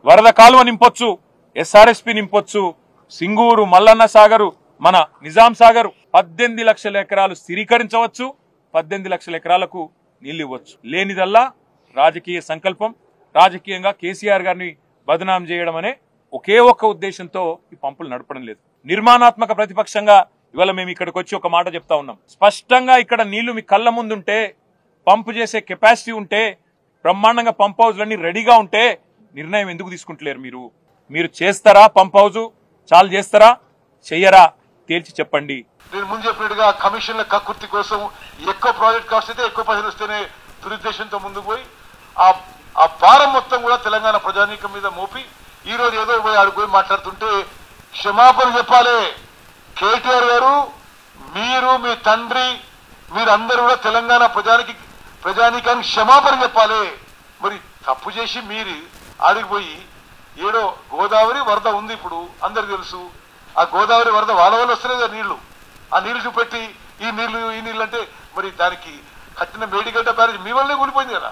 వరద కాలువ నింపొచ్చు, ఎస్ఆర్ఎస్పి నింపొచ్చు, సింగూరు, మల్లన్న సాగరు, మన నిజాం సాగర్ 18 లక్షల ఎకరాలు స్థిరీకరించవచ్చు, 18 లక్షల ఎకరాలకు నీళ్లు ఇవ్వచ్చు. లేనిదల్లా రాజకీయ సంకల్పం, రాజకీయంగా కేసీఆర్ గారిని బదనాం చేయడం అనే ఒకే ఒక్క ఉద్దేశంతో ఈ పంపులు నడపడం లేదు. నిర్మాణాత్మక ప్రతిపక్షంగా ఇవాళ మేము ఇక్కడికి వచ్చి ఒక మాట చెప్తా ఉన్నాం. స్పష్టంగా ఇక్కడ నీళ్లు మీ కళ్ళ ముందుంటే, పంపు చేసే కెపాసిటీ ఉంటే, బ్రహ్మాండంగా పంప్ హౌజ్లన్నీ రెడీగా ఉంటే నిర్ణయం ఎందుకు తీసుకుంటలేరు? మీరు చేస్తారా? పంప్ హౌజ్ చాలు చేస్తారా, చెయ్యరా? తేల్చి చెప్పండి. నేను ముందు చెప్పినట్టుగా కమిషన్ల కక్కుర్తి కోసం ఎక్కువ ప్రాజెక్ట్ కాస్ట్ అయితే ఎక్కువ పైసలు వస్తేనే దురుద్దేశంతో ముందుకు పోయి ఆ భారం మొత్తం కూడా తెలంగాణ ప్రజానీకం మీద మోపి ఈ రోజు ఏదో పోయి ఆడిపోయి మాట్లాడుతుంటే క్షమాపణ చెప్పాలి. కేటీఆర్ గారు, మీరు, మీ తండ్రి, మీరందరూ కూడా తెలంగాణ ప్రజానీకానికి క్షమాపణ చెప్పాలి. మరి తప్పు చేసి మీరు ఆడిపోయి ఏడో గోదావరి వరద ఉంది, ఇప్పుడు అందరికి తెలుసు. ఆ గోదావరి వరద వాళ్ళ వల్ల వస్తలేదు నీళ్లు. ఆ నీళ్లు చూపెట్టి ఈ నీళ్లు అంటే మరి దానికి కట్టిన మేడిగడ్డ బ్యారేజ్ మీ వల్లే కూలిపోయింది కదా.